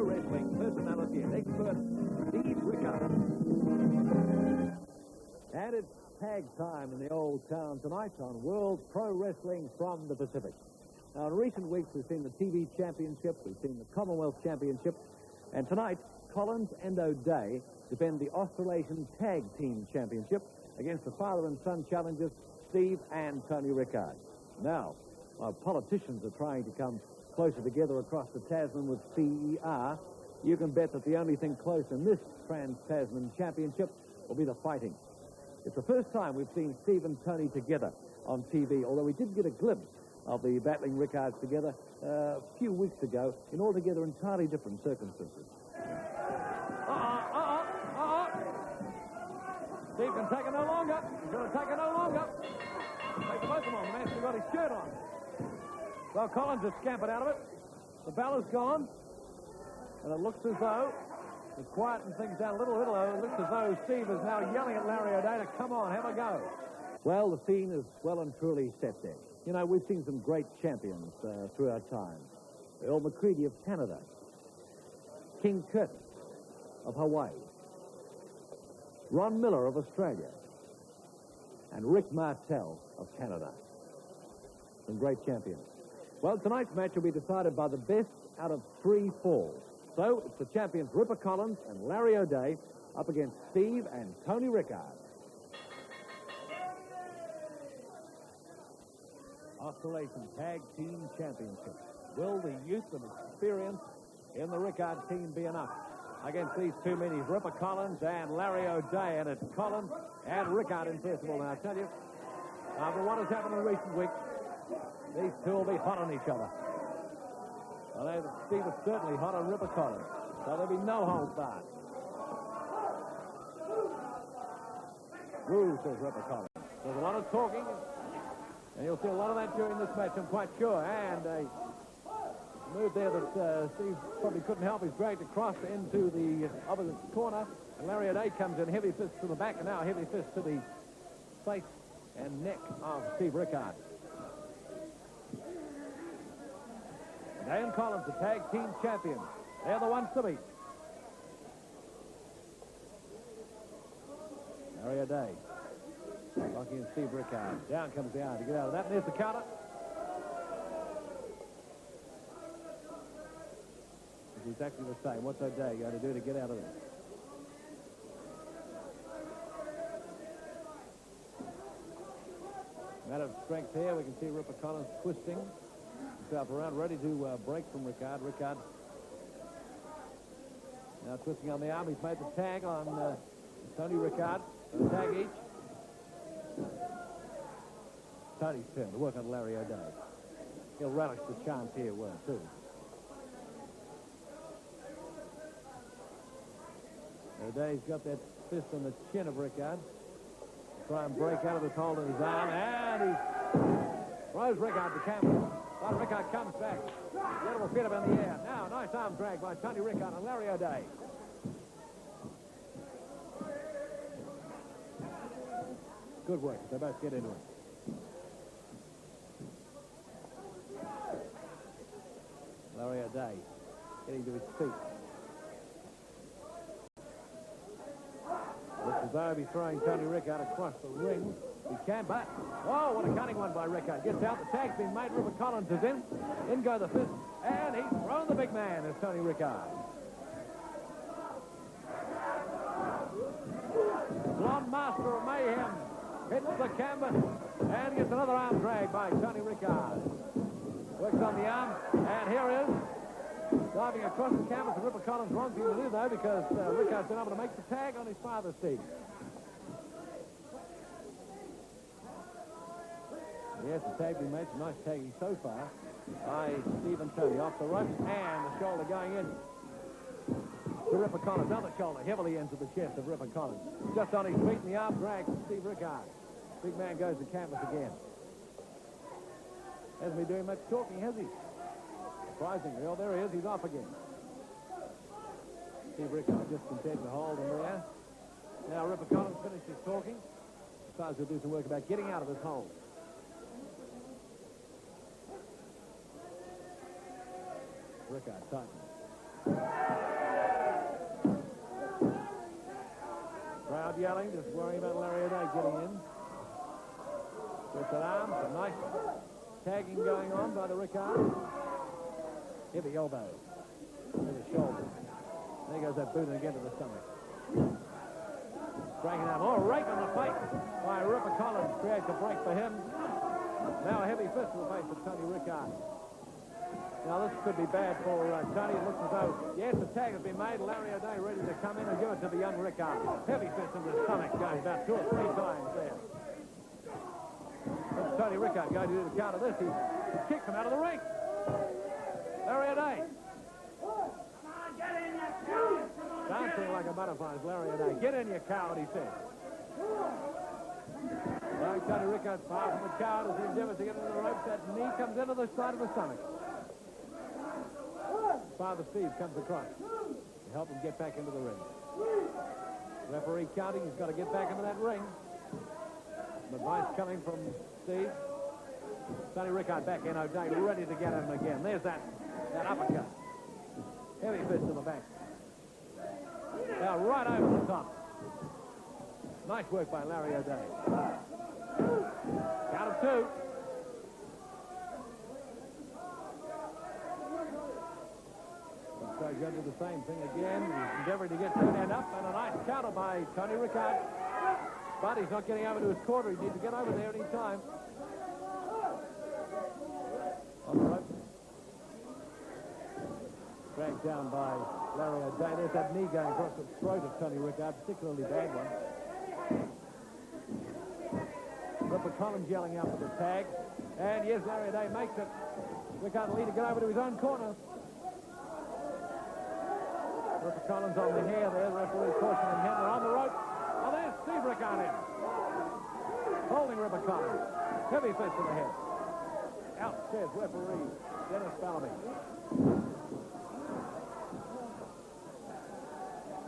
pro wrestling personality and expert, Steve Rickard. And it's tag time in the old town tonight on World Pro Wrestling from the Pacific. Now, in recent weeks, we've seen the TV Championship, we've seen the Commonwealth Championship, and tonight, Collins and O'Day defend the Australasian Tag Team Championship against the father and son challengers, Steve and Tony Rickard. Now, while politicians are trying to come closer together across the Tasman with CER, you can bet that the only thing close in this Trans-Tasman Championship will be the fighting. It's the first time we've seen Steve and Tony together on TV, although we did get a glimpse of the battling Rickards together a few weeks ago in altogether entirely different circumstances. Steve can take it no longer. He's going to take it no longer. Take both of them on. The man's still got his shirt on. Well, Collins has scampered out of it. The bell is gone. And it looks as though it's quieting things down a little bit. It looks as though Steve is now yelling at Larry O'Day to come on, have a go. Well, the scene is well and truly set there. You know, we've seen some great champions through our time. Earl McCready of Canada. King Curtis of Hawaii. Ron Miller of Australia. And Rick Martel of Canada. Some great champions. Well, tonight's match will be decided by the best out of 3 falls. So, it's the champions Ripper Collins and Larry O'Day up against Steve and Tony Rickard. Australasian Tag Team Championship. Will the youth and experience in the Rickard team be enough against these two minis, Ripper Collins and Larry O'Day? And it's Collins and Rickard in first of all. Now, I tell you, after what has happened in recent weeks, these two will be hot on each other. I know that Steve is certainly hot on Ripper Collins, so there'll be no holds barred. Woo, says Ripper Collins. There's a lot of talking, and you'll see a lot of that during this match, I'm quite sure. And a move there that Steve probably couldn't help is dragged across into the opposite corner. And Larry O'Day comes in, heavy fist to the back, and now a heavy fist to the face and neck of Steve Rickard. O'Day and Collins, the tag team champions. They're the ones to beat. Larry O'Day locking in Steve Rickard. Down comes the arm to get out of that. And there's the counter. It's exactly the same. What's O'Day going to do to get out of this? Matter of strength here. We can see Ripper Collins twisting himself around, ready to break from Rickard. Rickard now twisting on the arm. He's made the tag on Tony Rickard. A tag each. Tony's turn to work on Larry O'Day. He'll relish the chance here, too. O'Day's got that fist on the chin of Rickard. Try and break out of this hold in his arm, and he throws Rickard to canvas. But Rickard comes back. Beautiful feet up in the air. Now, nice arm drag by Tony Rickard and Larry O'Day. Good work. They both get into it. Larry O'Day getting to his feet. Looks as though he'll be throwing Tony Rickard across the ring. He can, but... Oh, what a cunning one by Rickard. Gets out. The tag's been made. Ripper Collins is in. In go the fist. And he's thrown the big man as Tony Rickard. Blonde Master of Mayhem hits the canvas and gets another arm drag by Tony Rickard. Works on the arm, and here is diving across the canvas. And Ripper Collins wrong thing to do, though, because Rickard's been able to make the tag on his father's team. Yes, the tag being made. Some nice tagging so far by Steve and Tony. Off the ropes, and the shoulder going in to Ripper Collins. Other shoulder heavily into the chest of Ripper Collins. Just on his feet, and the arm drag from Steve Rickard. Big man goes to canvas again. Hasn't been doing much talking, has he? Surprisingly. Oh, there he is. He's off again. Steve Rickard just content to hold him there. Now Ripper Collins finishes talking. Decides he'll do some work about getting out of this hole. Rickard tightens. Opposite arm, some nice tagging going on by the Rickard. Heavy elbow to the shoulder. There goes that boot again to the stomach. Breaking out. Oh, right in the face by Ripper Collins. Creates a break for him. Now a heavy fist to the face of Tony Rickard. Now this could be bad for Tony. It looks as though, yes, the tag has been made. Larry O'Day ready to come in and give it to the young Rickard. Heavy fist in the stomach, going about 2 or 3 times there. What's Tony Rickard going to do to counter this? He kicks him out of the ring. Larry O'Day. Dancing like a butterfly is Larry O'Day. Get in, you coward, he said. Well, Tony Rickard's far from the coward as he endeavors to get into the ropes. That knee comes into the side of the stomach. Father Steve comes across to help him get back into the ring. Referee counting. He's got to get back into that ring. Some advice coming from Steve. Tony Rickard back in. O'Day ready to get him again. There's that uppercut. Heavy fist to the back. Now right over the top. Nice work by Larry O'Day. Count of 2. So going to do the same thing again. He's endeavoring to get that end up, and a nice counter by Tony Rickard. But he's not getting over to his quarter. He needs to get over there any time. On the rope. Dragged down by Larry O'Day. There's that knee going across the throat of Tony Rickard, particularly bad one. Ripper Collins yelling out for the tag. And yes, Larry O'Day makes it. Rickard will need to get over to his own corner. Ripper Collins on the hair there. The referee cautioning him. They're on the rope. Oh, there's Steve Rickard in. Holding Ripper Collins. Heavy fist to the head. Out says referee Dennis Bellamy.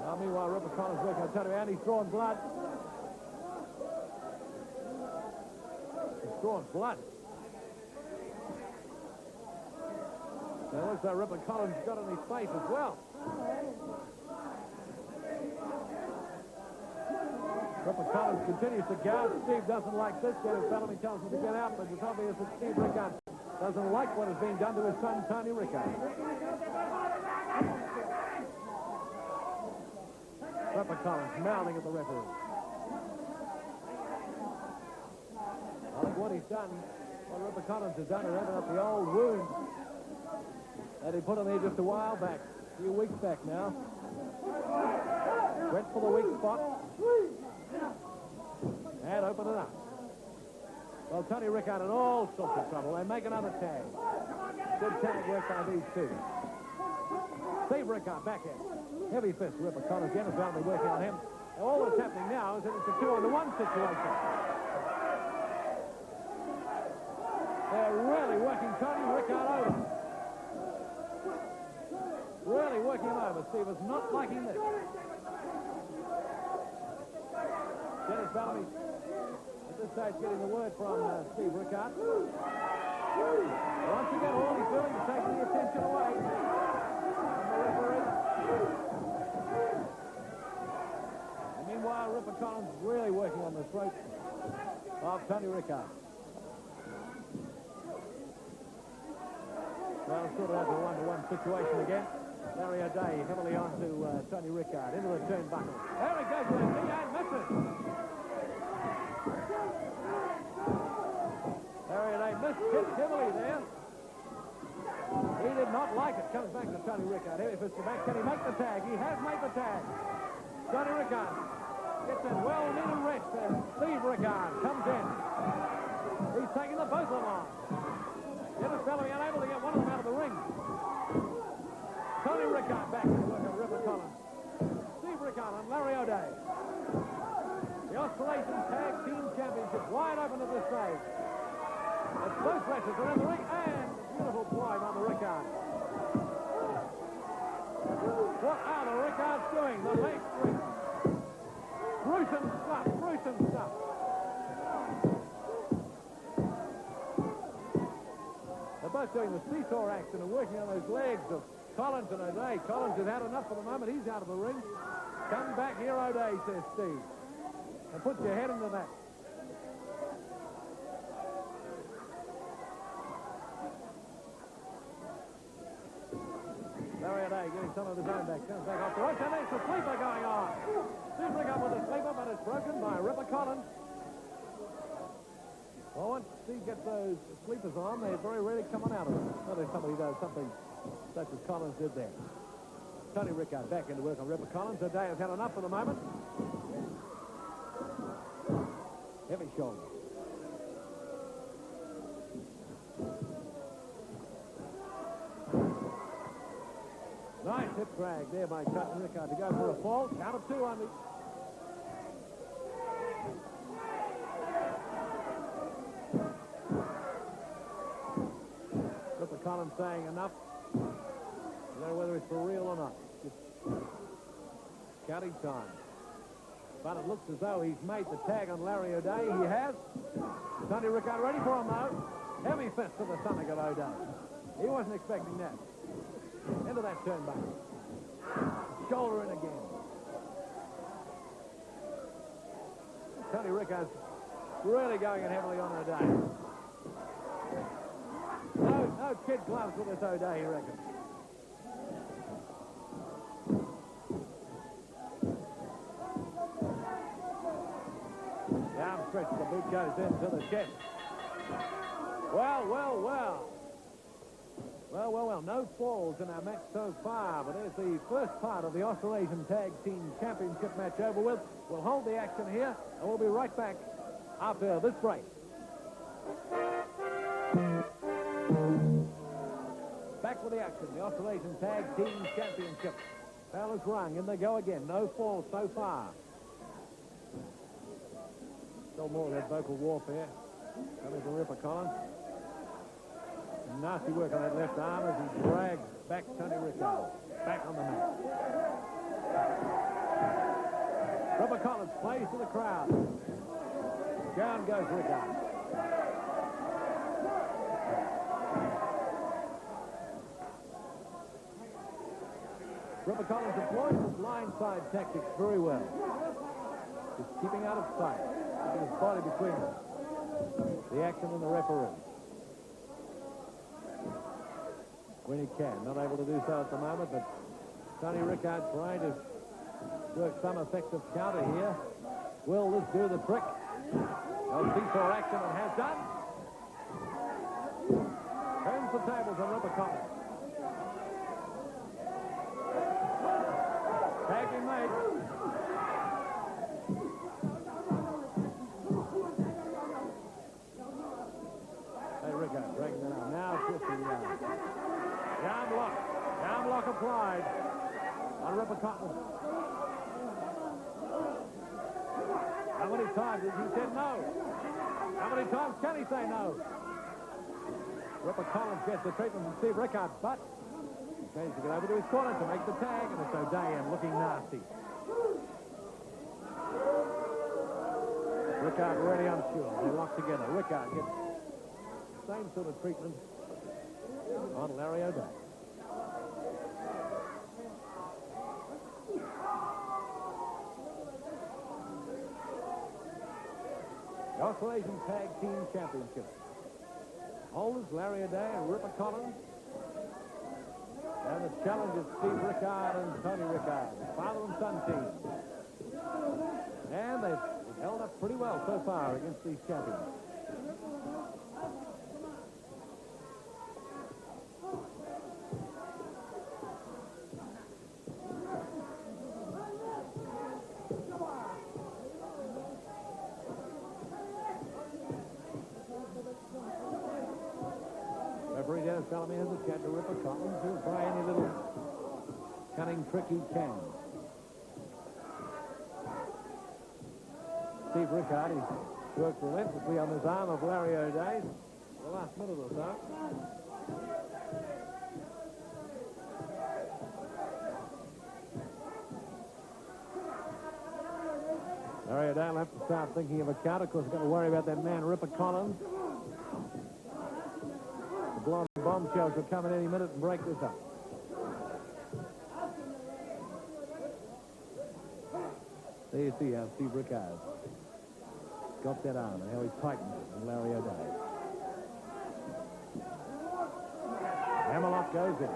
Now, meanwhile, Ripper Collins working on Tony, and he's drawing blood. He's drawing blood. Now, it looks like Ripper Collins got on his face as well. Ripper Collins continues to gouge. Steve doesn't like this. Dennis Bellamy tells him to get out, but it's obvious that Steve Rickard doesn't like what has been done to his son, Tony Rickard. Ripper Collins mouthing at the referee. I think what he's done, what Ripper Collins has done, is open up the old wound that he put on there just a while back, a few weeks back now. Went for the weak spot and opened it up. Well, Tony Rickard in all sorts of trouble. They make another tag. Good tag work by these two. Steve Rickard back in. Heavy fist, Ripper Collins. Dennis Bellamy working on him. All that's happening now is that it's a 2-on-1 situation. They're really working Tony Rickard over. Really working him over. Steve is not liking this. Dennis Bellamy at this stage getting the word from Steve Rickard. Once again, all he's doing is taking the attention away from the referee. And meanwhile, Ripper Collins really working on the throat of Tony Rickard. Well, sort of out to a 1-to-1 situation again. Larry O'Day heavily onto Tony Rickard into the turnbuckle. There he goes with a knee and misses. Larry O'Day missed hit heavily there. He did not like it. Comes back to Tony Rickard. Heavy fist to back. Can he make the tag? He has made the tag. Tony Rickard gets that well-needed rest. And Steve Rickard comes in. He's taking the both of them on. Dennis Bellamy unable to get one of them out of the ring. Tony Rickard back to work on Ripper Collins. Steve Rickard and Larry O'Day. The Australasian Tag Team Championship wide open at this stage. As both wrestlers are in the ring, and beautiful play by the Rickards. What are the Rickards doing? The leg sweep. Gruesome stuff, gruesome stuff. They're both doing the seesaw action and working on those legs of Collins and O'Day. Collins has had enough for the moment. He's out of the ring. Come back here, O'Day, says Steve. And put your head into that. Larry O'Day getting some of his own back. Comes back off the ropes, and there's the sleeper going on. Steve Rickard with the sleeper, but it's broken by Ripper Collins. Well, once Steve gets those sleepers on, they very rarely come on out of them. Not if somebody does something such as Collins did there. Tony Rickard back into work on Ripper Collins. O'Day has had enough for the moment. Heavy shoulder. Nice hip drag there by Tony Rickard to go for a fall. Count of 2 on the... Ripper Collins saying enough. I don't know whether it's for real or not. Just counting time. But it looks as though he's made the tag on Larry O'Day. He has. Tony Rickard ready for him, though. Heavy fist to the stomach of O'Day. He wasn't expecting that. Into that turnbuckle. Shoulder in again. Tony Rickard's really going in heavily on O'Day. No kid gloves with this O'Day, he reckons. The arm stretch, the boot goes into the chest. Well. No falls in our match so far, but there's the first part of the Australasian Tag Team Championship match over with. We'll hold the action here, and we'll be right back after this break. Back with the action, the Australasian Tag Team Championship. Bell is rung, and they go again. No falls so far. Still more of that vocal warfare coming from Ripper Collins. Nasty work on that left arm as he drags back Tony Rickard back on the mat. Ripper Collins plays to the crowd. Down goes Rickard. Ripper Collins employs his blindside tactics very well. Just keeping out of sight, keeping his body between the action and the referee. When he can. Not able to do so at the moment, but Tony Rickard trying to work some effective counter here. Will this do the trick? Well, seesaw action and has done. Turns the tables on Ripper Collins. Tag being made. Hey, Rickard dragging it out. Now twisting the arm. Down block applied on Ripper Collins. How many times has he said no? How many times can he say no? Ripper Collins gets the treatment from Steve Rickard, but he tries to get over to his corner to make the tag, and it's O'Day looking nasty. Rickard really unsure. They lock together. Rickard gets the same sort of treatment on Larry O'Day. The Australasian Tag Team Championship. Holders Larry O'Day and Ripper Collins. And the challenge is Steve Rickard and Tony Rickard, father and son team. And they've held up pretty well so far against these champions. Referee Dennis Bellamy has a chat to Ripper Collins, who'll try any little cunning trick he can. Steve Rickard, he's worked relentlessly on his arm of Larry O'Day for the last minute or so. Larry O'Day will have to start thinking of a counter. Of course, he's got to worry about that man, Ripper Collins. The blonde bombshell should come at any minute and break this up. There you see how Steve Rickard got that arm and how he tightened it on Larry O'Day. Hammerlock goes in.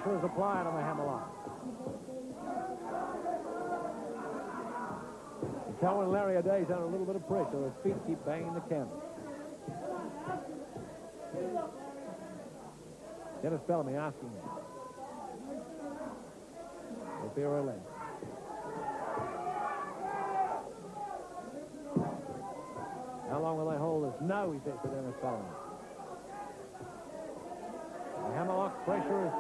pressure is applied on the hammerlock. You tell when Larry O'Day's under a little bit of pressure, his feet keep banging the canvas. Dennis Bellamy asking him. Zero length. How long will they hold this? No, he says to Dennis Bellamy. The hammerlock pressure is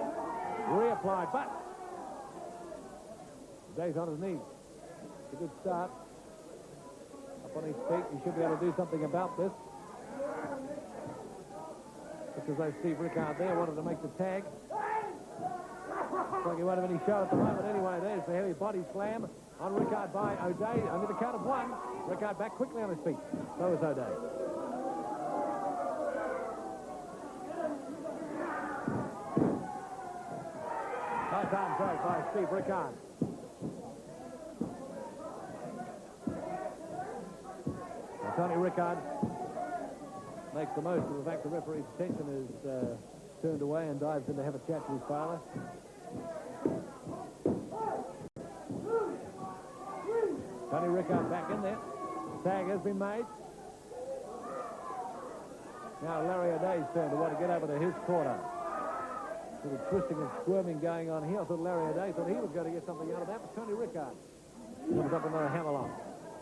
reapplied, but O'Day's on his knees. It's a good start. Up on his feet, he should be able to do something about this. Because though Steve Rickard there wanted to make the tag. Looks like he won't have any show at the moment. Anyway, there's the heavy body slam on Rickard by O'Day. Under the count of one, Rickard back quickly on his feet. So is O'Day. Nice arm drag by Steve Rickard. Now, Tony Rickard makes the most of the fact the referee's attention is turned away and dives in to have a chat with his father. Tony Rickard back in there. Tag has been made. Now Larry O'Day's turn to want to get over to his corner. Sort of twisting and squirming going on here. I thought Larry O'Day thought he was going to get something out of that, but Tony Rickard comes up another hammerlock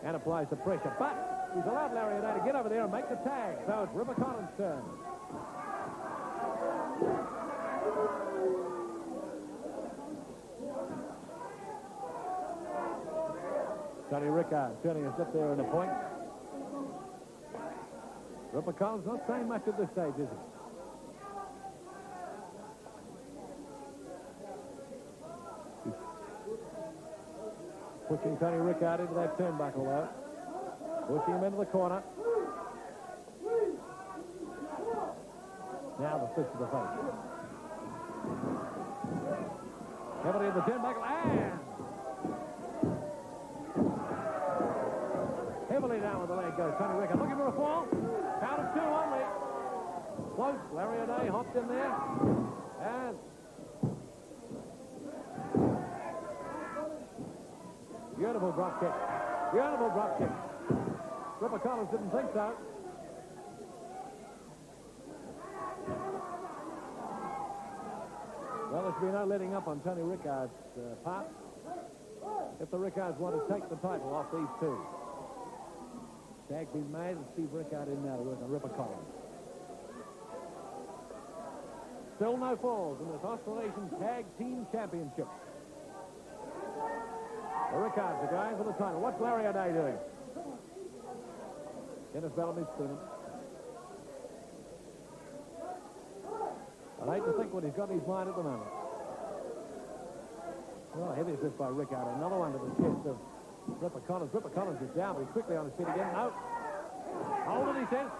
and applies the pressure. But he's allowed Larry O'Day to get over there and make the tag. So it's Ripper Collins' turn. Tony Rickard turning us up there in the point. Ripper Collins not saying much at this stage, is he? He's pushing Tony Rickard into that turnbuckle, though. Pushing him into the corner. Now the fist to the face. Heavily in the turnbuckle, and heavily down with the leg goes Tony Rickard. Looking for a fall. Count of two only. Close. Larry O'Day hopped in there. And beautiful drop kick. Beautiful drop kick. Ripper Collins didn't think so. Well, there's been no letting up on Tony Rickard's part. If the Rickards want to take the title off these two. Tag being made and Steve Rickard in now to work on Ripper Collins. Still no falls in this Australasian Tag Team Championship. The Rickards are going for the title. What's Larry O'Day doing? Dennis Bellamy's spinning. I'd hate to think what he's got in his mind at the moment. Well, heavy assist by Rickard. Another one to the chest of Ripper Collins. Ripper Collins is down, but he's quickly on his feet again. No. Hold it, he says.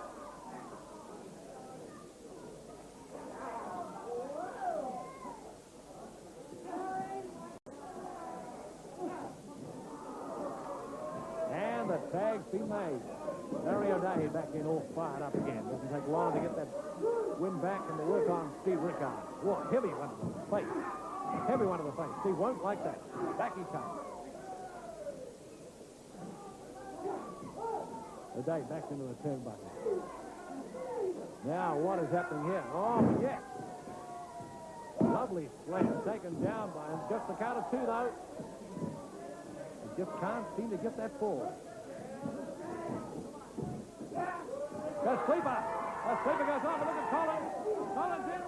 And the tag's been made. Larry O'Day back in all fired up again. Doesn't take long to get that win back and to work on Steve Rickard. What heavy one to the face. Heavy one to the face. Steve won't like that. Back he comes. O'Day back into the turnbuckle. Now what is happening here? Oh, yes. Lovely slam taken down by him. Just the count of two, though. He just can't seem to get that forward. The sleeper. The sleeper goes on. Look at Collins. Collins in.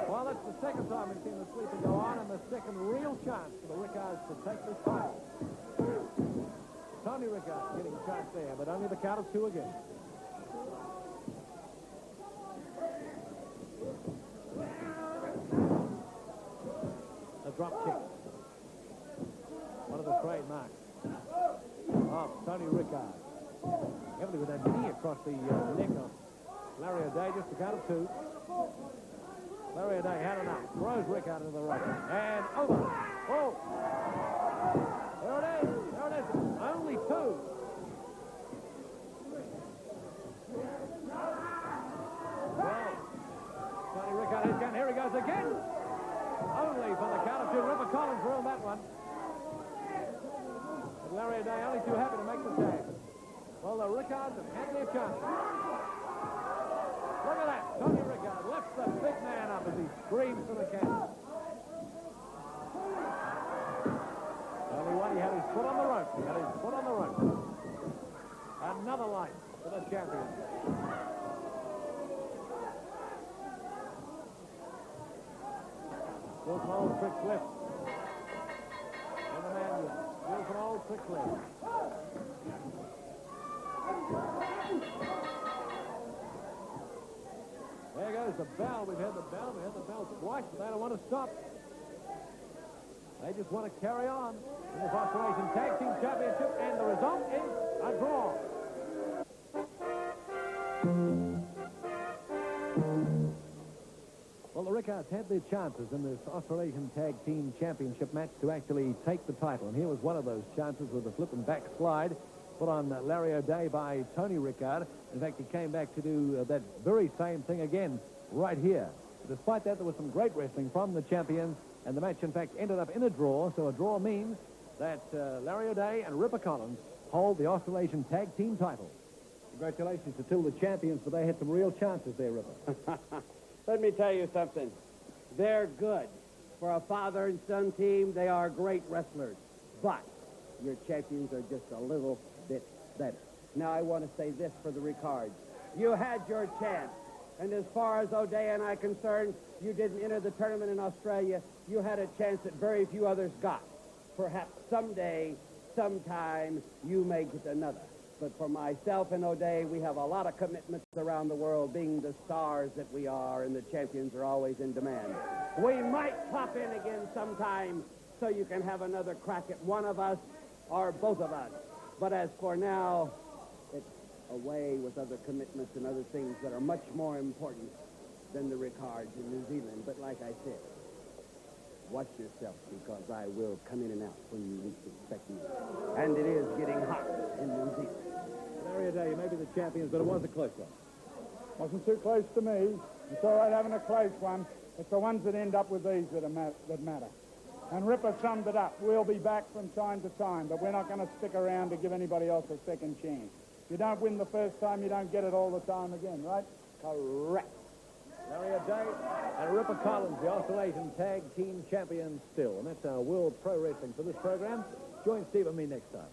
Well, that's the second time we've seen the sleeper go on, and the second real chance for the Rickards to take this title. Tony Rickard getting a chance there, but only the count of two again. A drop kick. One of the trademarks of Tony Rickard. Heavily with that knee across the neck of Larry O'Day, just the count of two. Larry O'Day had enough. Throws Rickard into the right. And over. Oh! There it is. There it is. Only two. Well, Tony Rickard is going. Here he goes Larry Day only too happy to make the tag. Well, the Rickards have had their chances. Look at that. Tony Rickard lifts the big man up as he screams to the camera. Only one, he had his foot on the rope. He had his foot on the rope. Another light for the champion. Still some old tricks left. And the man with still some old tricks left. There goes the bell. We've had the bell. We had the bell twice, but they don't want to stop. They just want to carry on in this Australasian Tag Team Championship, and the result is a draw. Well, the Rickards had their chances in this Australasian Tag Team Championship match to actually take the title, and here was one of those chances with a flip and backslide put on Larry O'Day by Tony Rickard. In fact, he came back to do that very same thing again right here. Despite that, there was some great wrestling from the champions, and the match, in fact, ended up in a draw. So a draw means that Larry O'Day and Ripper Collins hold the Australasian Tag Team title. Congratulations to two of the champions, but they had some real chances there, Ripper. Let me tell you something. They're good. For a father and son team, they are great wrestlers. But your champions are just a little bit better. Now, I want to say this for the Rickards. You had your chance. And as far as O'Day and I concerned, you didn't enter the tournament in Australia. You had a chance that very few others got. Perhaps someday, sometime, you may get another. But for myself and O'Day, we have a lot of commitments around the world, being the stars that we are, and the champions are always in demand. We might pop in again sometime so you can have another crack at one of us or both of us. But as for now, it's away with other commitments and other things that are much more important than the Rickards in New Zealand. But like I said, watch yourself, because I will come in and out when you least expect me. And it is getting hot in New Zealand. Larry O'Day, you may be the champions, but it was a close one. Wasn't too close to me. It's all right having a close one. It's the ones that end up with these that matter. And Ripper summed it up. We'll be back from time to time, but we're not going to stick around to give anybody else a second chance. If you don't win the first time, you don't get it all the time again, right? Correct. Larry O'Day and Ripper Collins, the Australasian Tag Team Champions still. And that's our World Pro Wrestling for this program. Join Steve and me next time.